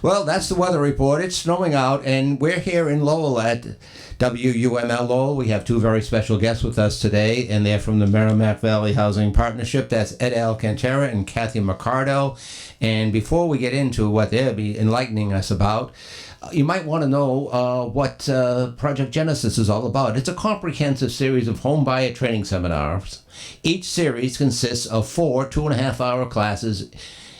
Well, that's the weather report. It's snowing out, and we're here in Lowell at WUML Lowell. We have two very special guests with us today, and they're from the Merrimack Valley Housing Partnership. That's Ed Alcantara and Cathy Mercado. And before we get into what they'll be enlightening us about, you might want to know what Project Genesis is all about. It's a comprehensive series of home buyer training seminars. Each series consists of 4 2.5-hour classes,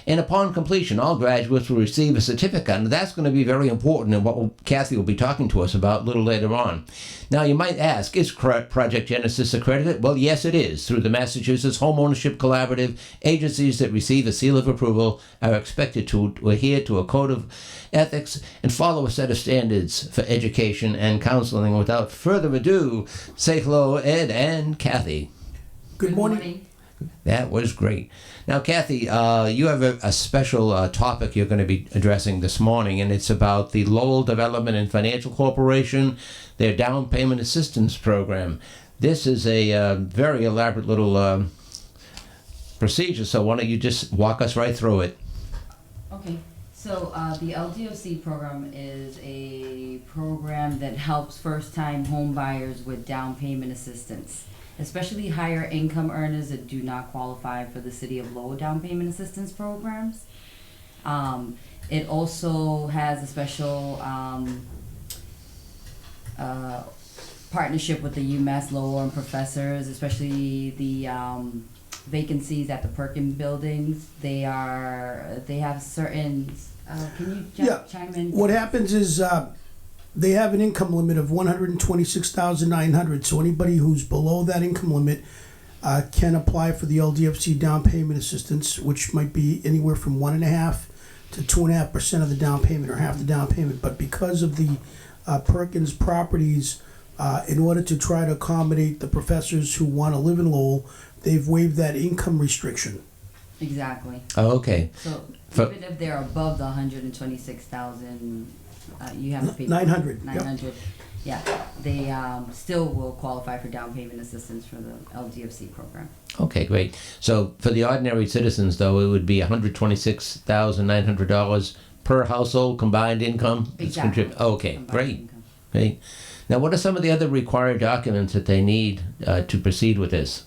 and upon completion, all graduates will receive a certificate, and that's going to be very important and what Cathy will be talking to us about a little later on. Now, you might ask, is Project Genesis accredited? Well, yes, it is. Through the Massachusetts Homeownership Collaborative, agencies that receive a seal of approval are expected to adhere to a code of ethics and follow a set of standards for education and counseling. Without further ado, say hello, Ed and Cathy. Good morning. That was great. Now, Cathy, you have a special topic you're going to be addressing this morning, and it's about the Lowell Development and Financial Corporation, their down payment assistance program. This is a very elaborate little procedure, so why don't you just walk us right through it? Okay, so the LDOC program is a program that helps first-time home buyers with down payment assistance, especially higher income earners that do not qualify for the City of Lowell down payment assistance programs. It also has a special partnership with the UMass Lowell and professors, especially the vacancies at the Perkin buildings. They have certain. Can you chime in? What happens is they have an income limit of $126,900. So anybody who's below that income limit can apply for the LDFC down payment assistance, which might be anywhere from 1.5% to 2.5% of the down payment or half the down payment. But because of the Perkins properties, in order to try to accommodate the professors who want to live in Lowell, they've waived that income restriction. Exactly. Oh, okay. So even if they're above the 126,000. You have to pay 900. 900. Yep. Yeah, they still will qualify for down payment assistance for the LDFC program. Okay, great. So for the ordinary citizens, though, it would be $126,900 per household combined income? Exactly. Okay, Combined great. income. Great. Now, what are some of the other required documents that they need to proceed with this?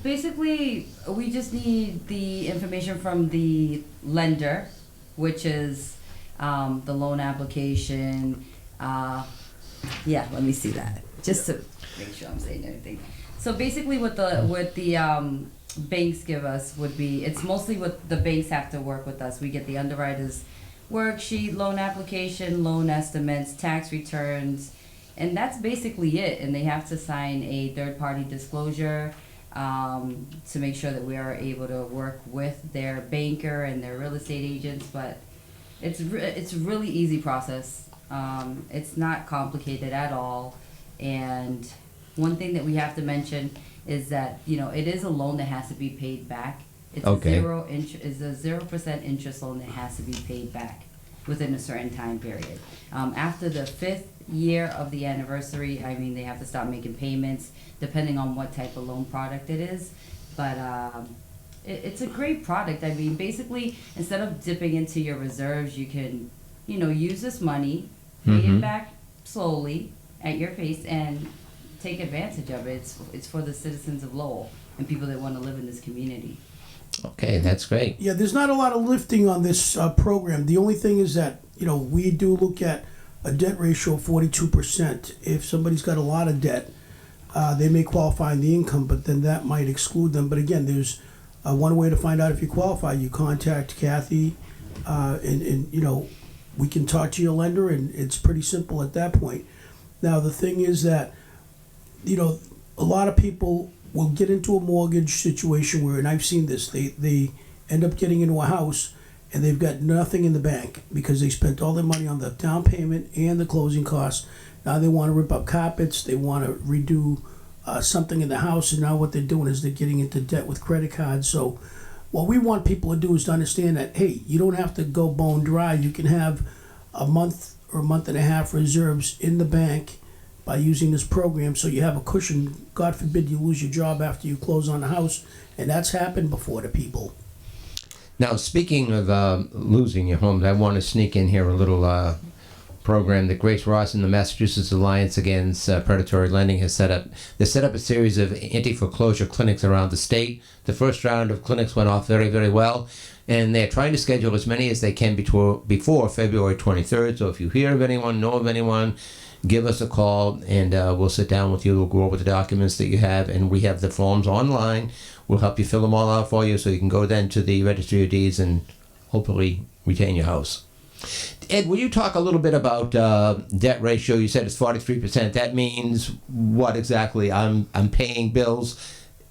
Basically, we just need the information from the lender, which is the loan application. Let me see that just to make sure I'm saying everything. So basically, what the banks give us would be, it's mostly what the banks have to work with us. We get the underwriter's worksheet, loan application, loan estimates, tax returns, and that's basically it. And they have to sign a third-party disclosure to make sure that we are able to work with their banker and their real estate agents. But it's a really easy process. It's not complicated at all. And one thing that we have to mention is that, it is a loan that has to be paid back. It's Okay. a 0% interest loan that has to be paid back within a certain time period. After the 5th year of the anniversary, they have to start making payments depending on what type of loan product it is. But it's a great product. Basically, instead of dipping into your reserves, you can, use this money, pay it back slowly at your pace, and take advantage of it. It's for the citizens of Lowell and people that want to live in this community. Okay, that's great. Yeah, there's not a lot of lifting on this program. The only thing is that, we do look at a debt ratio of 42%. If somebody's got a lot of debt, they may qualify in the income, but then that might exclude them. But again, there's one way to find out if you qualify. You contact Cathy, and we can talk to your lender, and it's pretty simple at that point. Now, the thing is that, a lot of people will get into a mortgage situation where, and I've seen this, they end up getting into a house and they've got nothing in the bank because they spent all their money on the down payment and the closing costs. Now they want to rip up carpets, they want to redo something in the house, and now what they're doing is they're getting into debt with credit cards. So what we want people to do is to understand that, hey, you don't have to go bone dry. You can have a month or a month and a half reserves in the bank by using this program, so you have a cushion. God forbid you lose your job after you close on the house, and that's happened before to people. Now, speaking of losing your homes, I want to sneak in here a little program that Grace Ross and the Massachusetts Alliance Against Predatory Lending has set up. They set up a series of anti-foreclosure clinics around the state. The first round of clinics went off very, very well, and they're trying to schedule as many as they can before February 23rd. So if you hear of anyone, know of anyone, give us a call, and we'll sit down with you. We'll go over the documents that you have, and we have the forms online. We'll help you fill them all out for you so you can go then to the Registry of Deeds and hopefully retain your house. Ed, will you talk a little bit about debt ratio? You said it's 43%. That means what exactly? I'm paying bills,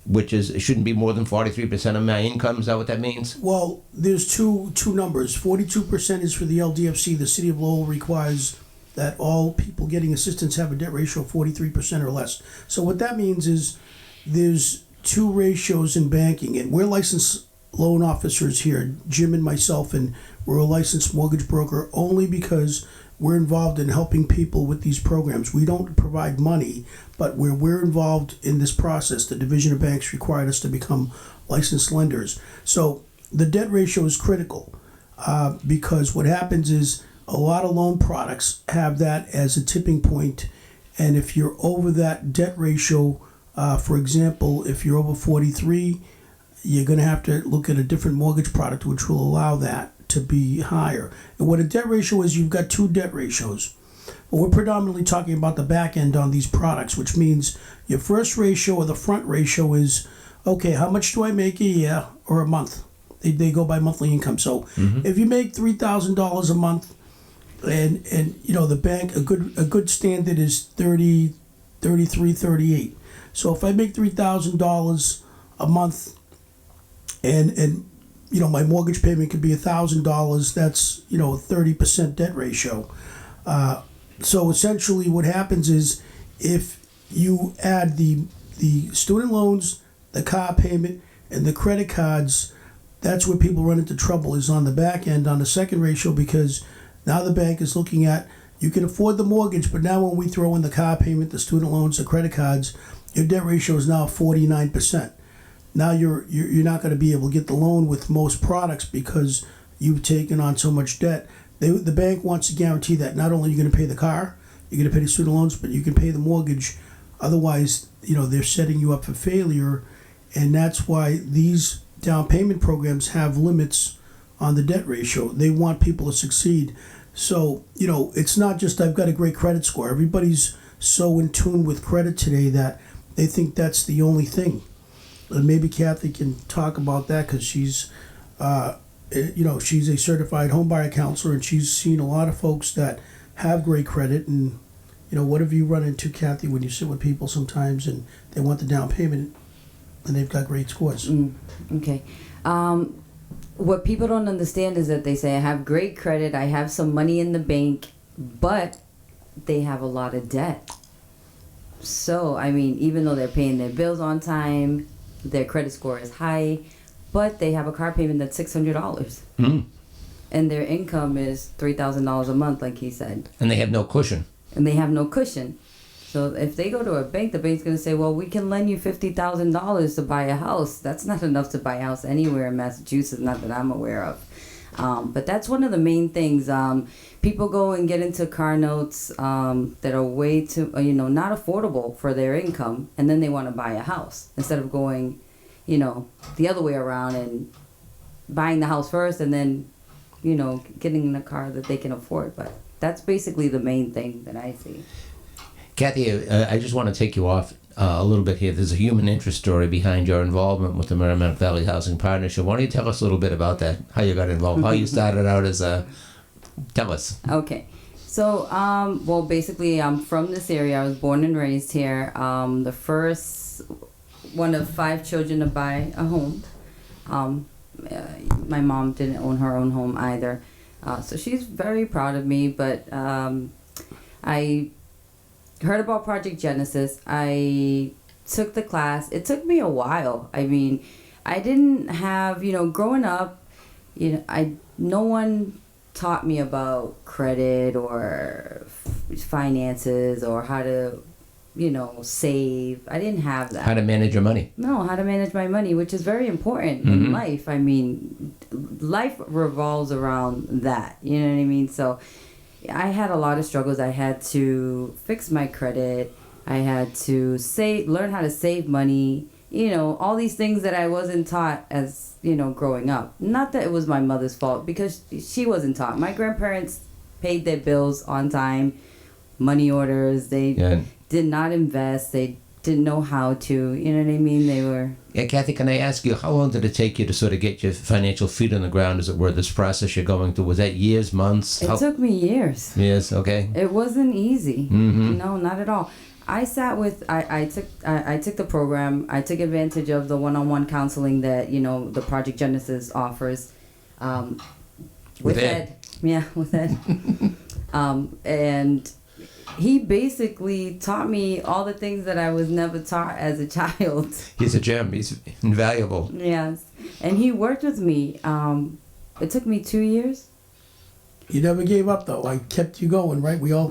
which is it shouldn't be more than 43% of my income. Is that what that means? Well, there's two numbers. 42% is for the LDFC. The City of Lowell requires that all people getting assistance have a debt ratio of 43% or less. So what that means is there's two ratios in banking, and we're licensed loan officers here, Jim and myself, and we're a licensed mortgage broker only because we're involved in helping people with these programs. We don't provide money, but we're involved in this process. The Division of Banks required us to become licensed lenders. So the debt ratio is critical because what happens is a lot of loan products have that as a tipping point, and if you're over that debt ratio, for example, if you're over 43, you're going to have to look at a different mortgage product which will allow that to be higher. And what a debt ratio is, you've got two debt ratios. But we're predominantly talking about the back end on these products, which means your first ratio or the front ratio is, okay, how much do I make a year or a month? They go by monthly income. So if you make $3,000 a month, and you know the bank, a good standard is 30, 33, 38. So if I make $3,000 a month, and you know my mortgage payment could be $1,000, that's 30% debt ratio. So essentially, what happens is if you add the student loans, the car payment, and the credit cards, that's where people run into trouble, is on the back end on the second ratio, because now the bank is looking at, you can afford the mortgage, but now when we throw in the car payment, the student loans, the credit cards, your debt ratio is now 49%. Now you're not going to be able to get the loan with most products because you've taken on so much debt. The bank wants to guarantee that not only are you going to pay the car, you're going to pay the student loans, but you can pay the mortgage. Otherwise, they're setting you up for failure, and that's why these down payment programs have limits on the debt ratio. They want people to succeed. So, it's not just I've got a great credit score. Everybody's so in tune with credit today that they think that's the only thing. And maybe Cathy can talk about that because she's, she's a certified homebuyer counselor, and she's seen a lot of folks that have great credit. And, what have you run into, Cathy, when you sit with people sometimes and they want the down payment and they've got great scores? Okay. What people don't understand is that they say, I have great credit, I have some money in the bank, but they have a lot of debt. So, even though they're paying their bills on time, their credit score is high, but they have a car payment that's $600. And their income is $3,000 a month, like he said. And they have no cushion. So if they go to a bank, the bank's going to say, well, we can lend you $50,000 to buy a house. That's not enough to buy a house anywhere in Massachusetts, not that I'm aware of. But that's one of the main things. People go and get into car notes that are way too, not affordable for their income, and then they want to buy a house instead of going, the other way around and buying the house first and then, getting in a car that they can afford. But that's basically the main thing that I see. Cathy, I just want to take you off a little bit here. There's a human interest story behind your involvement with the Merrimack Valley Housing Partnership. Why don't you tell us a little bit about that, how you got involved, how you started out as a... Tell us. Okay. So, basically, I'm from this area. I was born and raised here. The first one of 5 children to buy a home. My mom didn't own her own home either. So she's very proud of me, but I heard about Project Genesis. I took the class. It took me a while. I didn't have, growing up, no one taught me about credit or finances or how to, save. I didn't have that. How to manage your money. No, how to manage my money, which is very important in life. I mean, life revolves around that. You know what I mean? So I had a lot of struggles. I had to fix my credit. I had to learn how to save money. All these things that I wasn't taught as, growing up. Not that it was my mother's fault, because she wasn't taught. My grandparents paid their bills on time, money orders. They did not invest. They didn't know how to. You know what I mean? They were... Yeah, Cathy, can I ask you, how long did it take you to sort of get your financial feet on the ground, as it were, this process you're going through? Was that years, months? It took me years. Years, okay. It wasn't easy. Mm-hmm. No, not at all. I sat with, I took the program. I took advantage of the one-on-one counseling that, the Project Genesis offers. With Ed. Yeah, with Ed. And he basically taught me all the things that I was never taught as a child. He's a gem. He's invaluable. Yes. And he worked with me. It took me 2 years. You never gave up, though. I kept you going, right? We all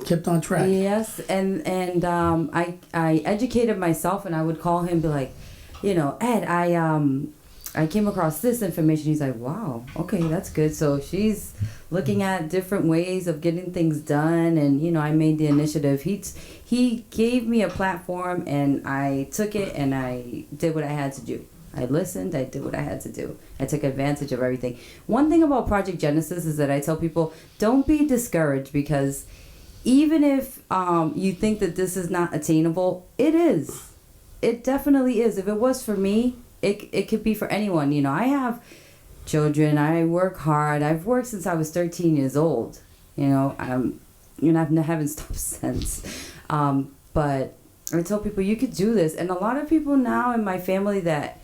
kept on track. Yes, and I educated myself, and I would call him and be like, Ed, I came across this information. He's like, wow, okay, that's good. So she's looking at different ways of getting things done, and I made the initiative. He gave me a platform, and I took it, and I did what I had to do. I listened, I did what I had to do. I took advantage of everything. One thing about Project Genesis is that I tell people, don't be discouraged, because even if you think that this is not attainable, it is. It definitely is. If it was for me, it could be for anyone. I have children. I work hard. I've worked since I was 13 years old. I haven't stopped since. But I tell people, you could do this. And a lot of people now in my family that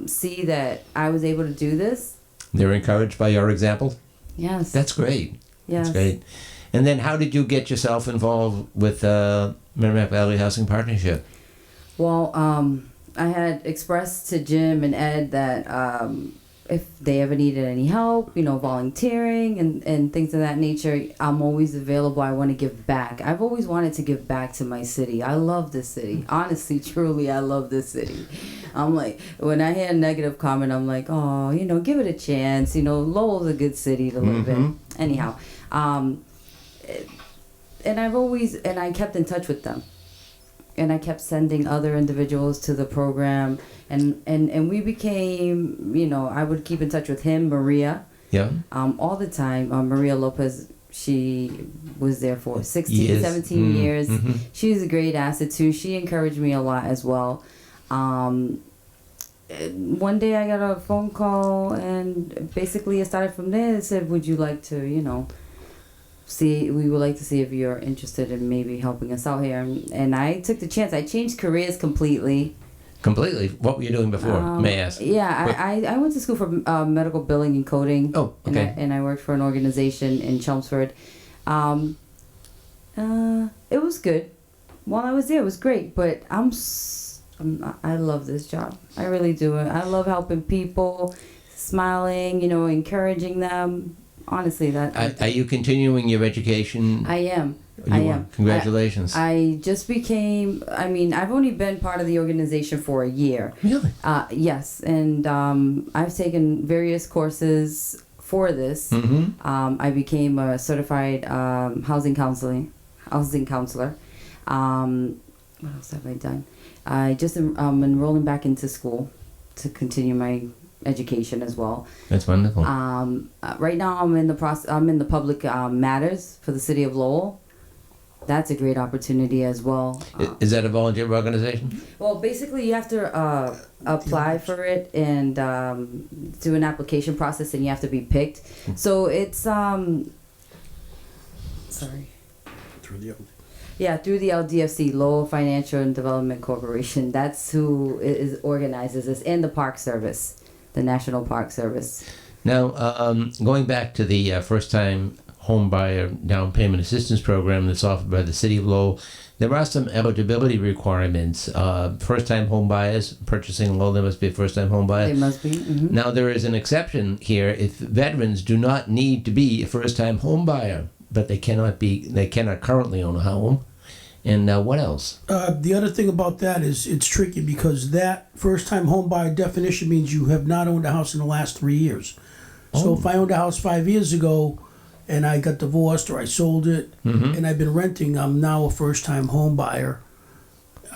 see that I was able to do this. They're encouraged by your example? Yes. That's great. Yes. That's great. And then how did you get yourself involved with Merrimack Valley Housing Partnership? Well, I had expressed to Jim and Ed that if they ever needed any help, volunteering and things of that nature, I'm always available. I want to give back. I've always wanted to give back to my city. I love this city. Honestly, truly, I love this city. I'm like, when I hear a negative comment, I'm like, oh, give it a chance. Lowell's a good city to live in. Anyhow, and I kept in touch with them. And I kept sending other individuals to the program, and we became, I would keep in touch with him, Maria, all the time. Maria Lopez, she was there for 16, 17 years. Mm-hmm. She was a great asset too. She encouraged me a lot as well. One day I got a phone call, and basically it started from there. It said, would you like to, we would like to see if you're interested in maybe helping us out here. And I took the chance. I changed careers completely. Completely? What were you doing before, may I ask? Yeah, I went to school for medical billing and coding. Oh, okay. And I worked for an organization in Chelmsford. It was good. While I was there, it was great. But I love this job. I really do. I love helping people, smiling, encouraging them. Honestly, Are you continuing your education? I am. Congratulations. I just became, I've only been part of the organization for a year. Really? Yes. And I've taken various courses for this. Mm-hmm. I became a certified housing counselor. What else have I done? I just enrolling back into school to continue my education as well. That's wonderful. Right now I'm in the public matters for the city of Lowell. That's a great opportunity as well. Is that a volunteer organization? Well, basically you have to apply for it and do an application process, and you have to be picked. So it's through the LDFC, Lowell Financial and Development Corporation. That's who organizes this, and the Park Service. The National Park Service. Now, going back to the first-time home buyer down payment assistance program that's offered by the City of Lowell, there are some eligibility requirements. First-time home buyers purchasing Lowell, there must be a first-time home buyer. They must be. Mm-hmm. Now, there is an exception here. If veterans do not need to be a first-time home buyer, but they cannot currently own a home, And what else? The other thing about that is it's tricky because that first-time home buyer definition means you have not owned a house in the last 3 years. So if I owned a house 5 years ago and I got divorced or I sold it and I've been renting, I'm now a first-time home buyer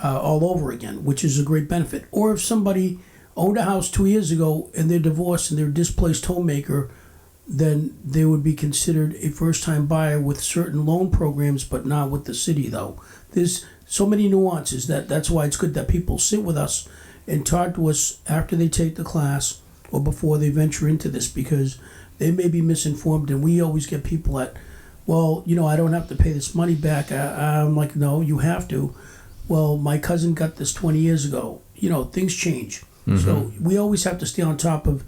all over again, which is a great benefit. Or if somebody owned a house 2 years ago and they're divorced and they're a displaced homemaker, then they would be considered a first-time buyer with certain loan programs, but not with the city, though. There's so many nuances that's why it's good that people sit with us and talk to us after they take the class or before they venture into this, because they may be misinformed, and we always get people that, well, I don't have to pay this money back. I'm like, no, you have to. Well, my cousin got this 20 years ago. Things change. So we always have to stay on top of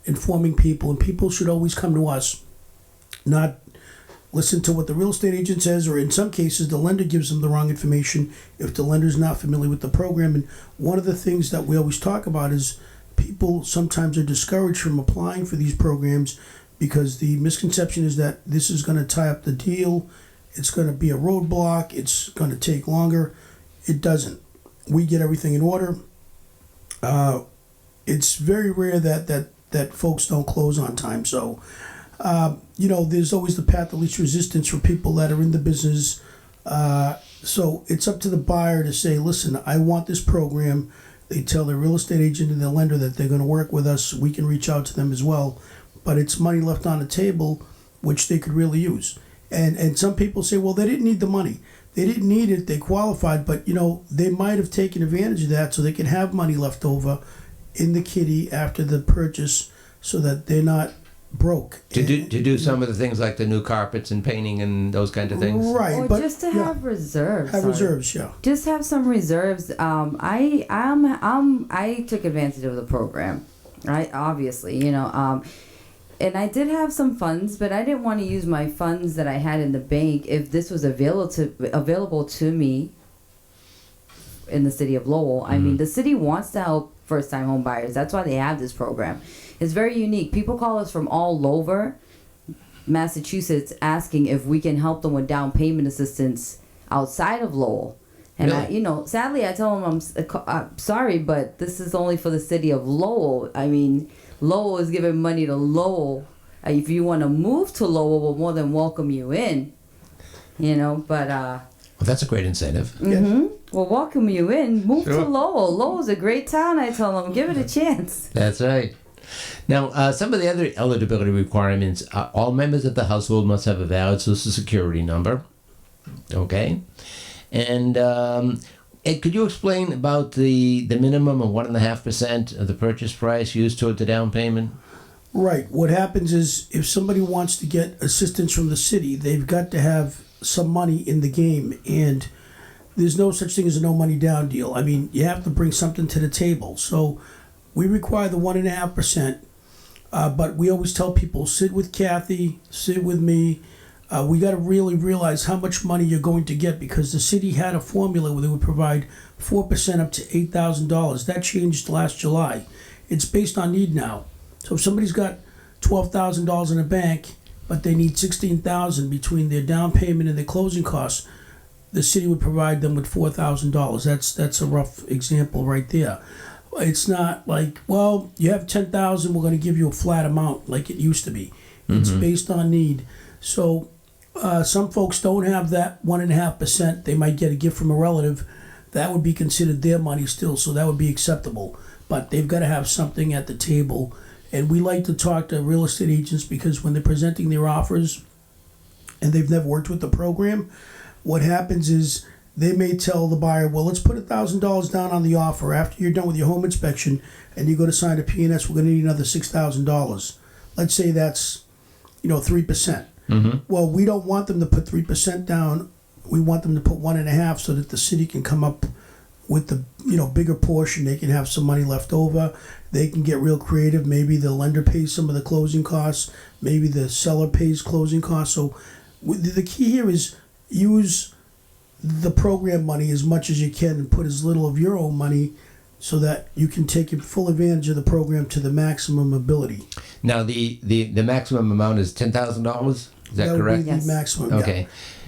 informing people, and people should always come to us, not listen to what the real estate agent says, or in some cases the lender gives them the wrong information if the lender's not familiar with the program. And one of the things that we always talk about is people sometimes are discouraged from applying for these programs because the misconception is that this is going to tie up the deal, it's going to be a roadblock, it's going to take longer. It doesn't. We get everything in order. It's very rare that folks don't close on time. So, there's always the path of least resistance for people that are in the business. So it's up to the buyer to say, listen, I want this program. They tell their real estate agent and their lender that they're going to work with us. We can reach out to them as well. But it's money left on the table, which they could really use. And some people say, well, they didn't need the money. They didn't need it. They qualified. But, they might have taken advantage of that so they can have money left over in the kitty after the purchase so that they're not broke. To do some of the things like the new carpets and painting and those kind of things? Right. Or but, just to have reserves. Have reserves, yeah. Just have some reserves. I took advantage of the program, right? Obviously, and I did have some funds, but I didn't want to use my funds that I had in the bank if this was available to me in the city of Lowell. I mean, the city wants to help first-time home buyers. That's why they have this program. It's very unique. People call us from all over Massachusetts asking if we can help them with down payment assistance outside of Lowell. And really? Sadly, I tell them I'm sorry, but this is only for the city of Lowell. I mean, Lowell is giving money to Lowell. If you want to move to Lowell, we'll more than welcome you in. But Well, that's a great incentive. We'll welcome you in. Move Sure. to Lowell. Lowell's a great town, I tell them. Give it a chance. That's right. Now, some of the other eligibility requirements, all members of the household must have a valid Social Security number. Okay? And could you explain about the minimum of 1.5% of the purchase price used toward the down payment? Right. What happens is if somebody wants to get assistance from the city, they've got to have some money in the game. And there's no such thing as a no money down deal. I mean, you have to bring something to the table. So we require the 1.5%, but we always tell people, sit with Cathy, sit with me. We got to really realize how much money you're going to get, because the city had a formula where they would provide 4% up to $8,000. That changed last July. It's based on need now. So if somebody's got $12,000 in a bank, but they need $16,000 between their down payment and their closing costs, the city would provide them with $4,000. That's a rough example right there. It's not like, well, you have $10,000, we're going to give you a flat amount like it used to be. It's based on need. So some folks don't have that 1.5%. They might get a gift from a relative. That would be considered their money still, so that would be acceptable. But they've got to have something at the table. And we like to talk to real estate agents because when they're presenting their offers and they've never worked with the program, what happens is they may tell the buyer, well, let's put $1,000 down on the offer. After you're done with your home inspection and you go to sign a P&S, we're going to need another $6,000. Let's say that's 3%. Well, we don't want them to put 3% down. We want them to put 1.5% so that the city can come up with the bigger portion. They can have some money left over. They can get real creative. Maybe the lender pays some of the closing costs. Maybe the seller pays closing costs. So the key here is use the program money as much as you can and put as little of your own money so that you can take full advantage of the program to the maximum ability. Now, the maximum amount is $10,000? Is that correct? Would be the maximum, Okay.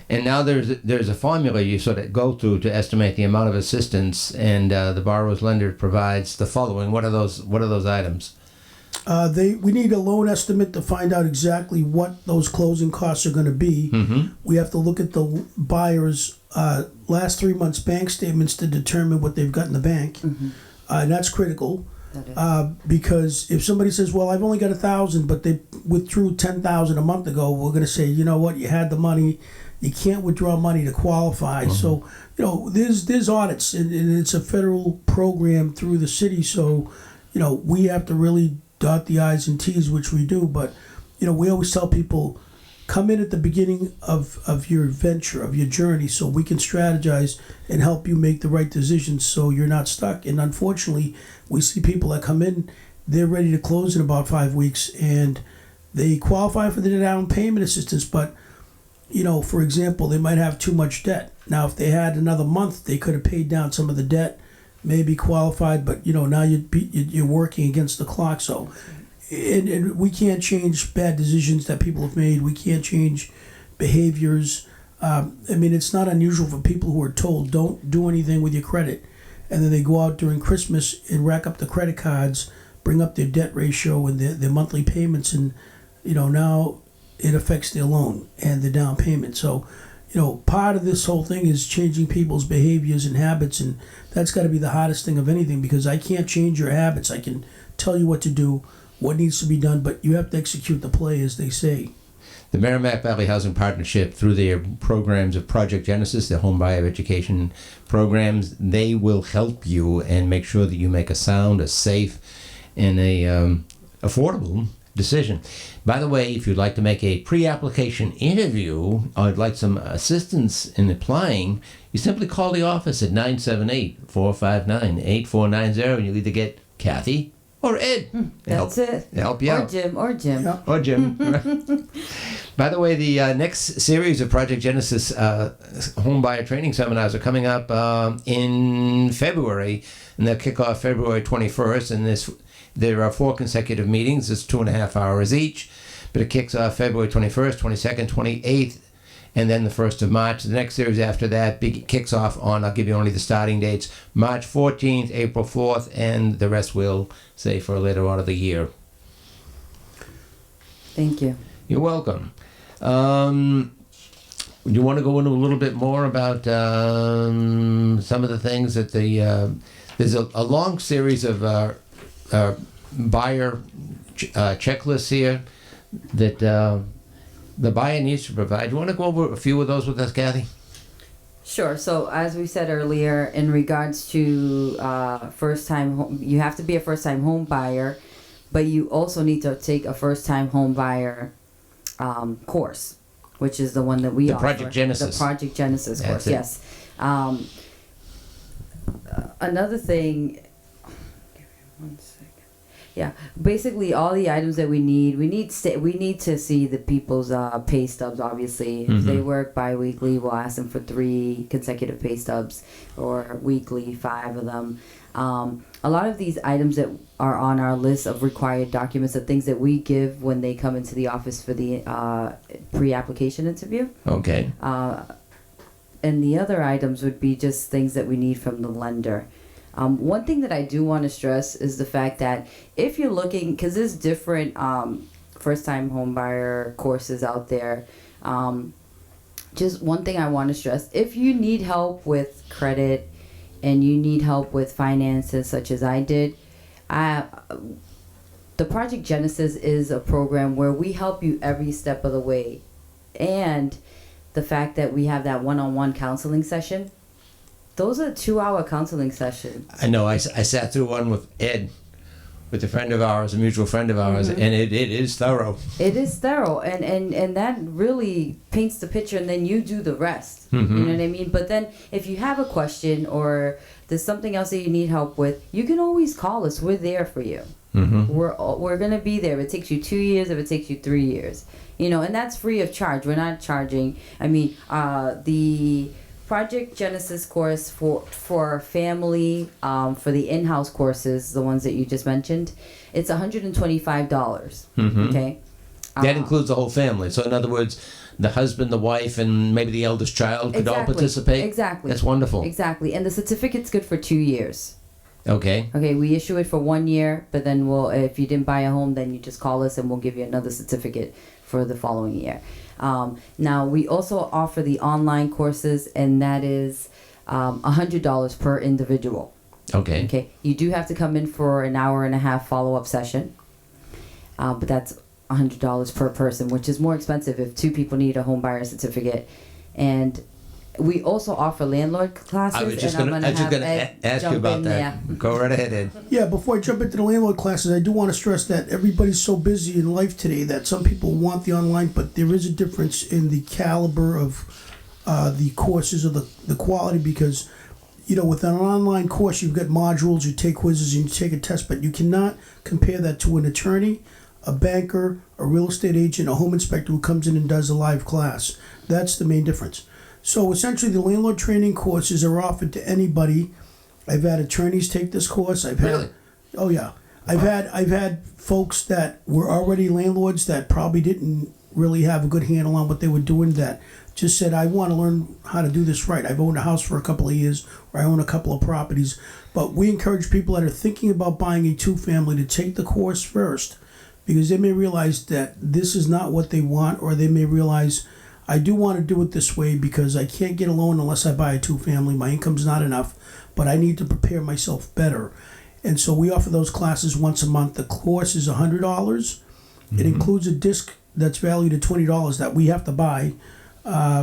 And now there's a formula you sort of go through to estimate the amount of assistance, and the borrower's lender provides the following. What are those items? We need a loan estimate to find out exactly what those closing costs are going to be. We have to look at the buyer's last 3 months' bank statements to determine what they've got in the bank, and that's critical. Because if somebody says, "Well, I've only got 1,000, but they withdrew 10,000 a month ago," we're going to say, "You know what? You had the money. You can't withdraw money to qualify." So, there's audits, and it's a federal program through the city. So, we have to really dot the I's and T's, which we do. But, we always tell people, come in at the beginning of your venture, of your journey, so we can strategize and help you make the right decisions so you're not stuck. And unfortunately, we see people that come in, they're ready to close in about 5 weeks, and they qualify for the down payment assistance, but, for example, they might have too much debt. Now, if they had another month, they could have paid down some of the debt, maybe qualified, but, now you're working against the clock. So, and we can't change bad decisions that people have made. We can't change behaviors. It's not unusual for people who are told, don't do anything with your credit, and then they go out during Christmas and rack up the credit cards, bring up their debt ratio and their monthly payments, and, now it affects their loan and the down payment. So, part of this whole thing is changing people's behaviors and habits, and that's got to be the hardest thing of anything, because I can't change your habits. I can tell you what to do, what needs to be done, but you have to execute the play, as they say. The Merrimack Valley Housing Partnership, through their programs of Project Genesis, their home buyer education programs, they will help you and make sure that you make a sound, a safe, and a affordable decision. By the way, if you'd like to make a pre-application interview or would like some assistance in applying, you simply call the office at 978-459-8490, and you'll either get Cathy or Ed. That's it. Help you out. Or Jim. Yeah. Or Jim. By the way, the next series of Project Genesis home buyer training seminars are coming up in February, and they'll kick off February 21st, and there are 4 consecutive meetings. It's 2.5 hours each, but it kicks off February 21st, 22nd, 28th, and then the 1st of March. The next series after that kicks off on, I'll give you only the starting dates, March 14th, April 4th, and the rest we'll say for later on of the year. Thank you. You're welcome. You want to go into a little bit more about some of the things that there's a long series of buyer checklists here that the buyer needs to provide. You want to go over a few of those with us, Cathy? Sure. So as we said earlier, in regards to first-time home, you have to be a first-time home buyer, but you also need to take a first-time home buyer course, which is the one that we offer. Project Genesis. The Project Genesis course, yes. Another thing, give me 1 second. Yeah, basically all the items that we need to see the people's pay stubs, obviously. If they work bi-weekly, we'll ask them for 3 consecutive pay stubs, or weekly, 5 of them. A lot of these items that are on our list of required documents are things that we give when they come into the office for the pre-application interview. Okay. And the other items would be just things that we need from the lender. One thing that I do want to stress is the fact that if you're looking, because there's different first-time home buyer courses out there, just one thing I want to stress, if you need help with credit and you need help with finances, such as I did, the Project Genesis is a program where we help you every step of the way. And the fact that we have that one-on-one counseling session, those are 2-hour counseling sessions. I know. I sat through one with Ed, with a friend of ours, a mutual friend of ours, and it is thorough. It is thorough, and that really paints the picture, and then you do the rest. You know what I mean? But then if you have a question or there's something else that you need help with, you can always call us. We're there for you. We're going to be there. If it takes you 2 years, if it takes you 3 years. And that's free of charge. We're not charging. The Project Genesis course for family, for the in-house courses, the ones that you just mentioned, it's $125. Okay, That includes the whole family. So in other words, the husband, the wife, and maybe the eldest child could all participate? Exactly. That's wonderful. Exactly. And the certificate's good for 2 years. Okay. Okay, we issue it for 1 year, but then if you didn't buy a home, then you just call us and we'll give you another certificate for the following year. Now, we also offer the online courses, and that is $100 per individual. Okay. Okay. You do have to come in for an hour and a half follow-up session, but that's $100 per person, which is more expensive if 2 people need a home buyer certificate. And we also offer landlord classes. I was just going to ask you about that. Go right ahead, Ed. Yeah, before I jump into the landlord classes, I do want to stress that everybody's so busy in life today that some people want the online, but there is a difference in the caliber of the courses or the quality, because, you know, with an online course, you've got modules, you take quizzes, and you take a test, but you cannot compare that to an attorney, a banker, a real estate agent, a home inspector who comes in and does a live class. That's the main difference. So essentially, the landlord training courses are offered to anybody. I've had attorneys take this course. Really? Oh yeah. I've had folks that were already landlords that probably didn't really have a good handle on what they were doing, that just said, I want to learn how to do this right. I've owned a house for a couple of years, or I own a couple of properties. But we encourage people that are thinking about buying a 2-family to take the course first, because they may realize that this is not what they want, or they may realize, I do want to do it this way because I can't get a loan unless I buy a 2-family. My income's not enough, but I need to prepare myself better. And so we offer those classes once a month. The course is $100. Mm-hmm. It includes a disc that's valued at $20 that we have to buy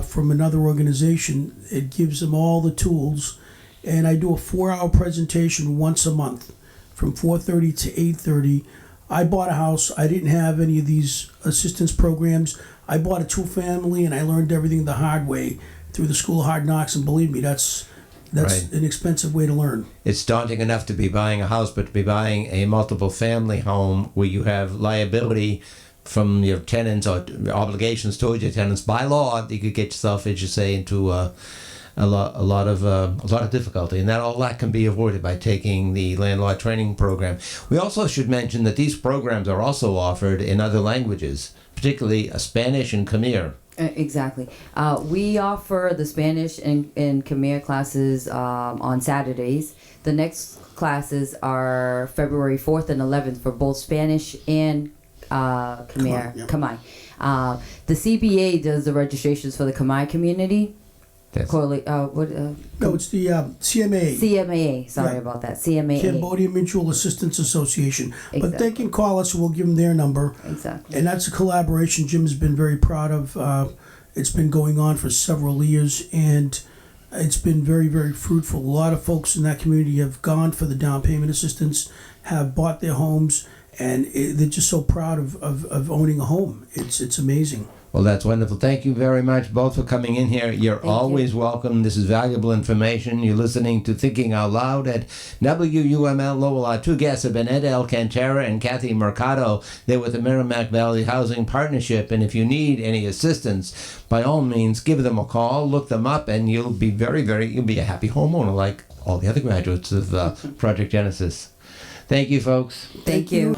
from another organization. It gives them all the tools. And I do a 4-hour presentation once a month from 4:30 to 8:30. I bought a house. I didn't have any of these assistance programs. I bought a 2-family, and I learned everything the hard way through the School of Hard Knocks. And believe me, that's right. An expensive way to learn. It's daunting enough to be buying a house, but to be buying a multiple family home where you have liability from your tenants or obligations towards your tenants. By law, you could get yourself, as you say, into a lot of difficulty, and all that can be avoided by taking the landlord training program. We also should mention that these programs are also offered in other languages, particularly Spanish and Khmer. Exactly. We offer the Spanish and Khmer classes on Saturdays. The next classes are February 4th and 11th for both Spanish and Khmer. The CBA does the registrations for the Khmer community. That's No, it's the CMAA. CMAA. Sorry about that. CMAA. Cambodia Mutual Assistance Association. Exactly. But they can call us. We'll give them their number. Exactly. And that's a collaboration Jim's been very proud of. It's been going on for several years, and it's been very, very fruitful. A lot of folks in that community have gone for the down payment assistance, have bought their homes, and they're just so proud of owning a home. It's amazing. Well, that's wonderful. Thank you very much both for coming in here. You're always welcome. This is valuable information. You're listening to Thinking Out Loud at WUML Lowell. Our two guests have been Ed Alcantara and Cathy Mercado. They're with the Merrimack Valley Housing Partnership. And if you need any assistance, by all means, give them a call, look them up, and you'll be you'll be a happy homeowner like all the other graduates of Project Genesis. Thank you, folks. Thank you.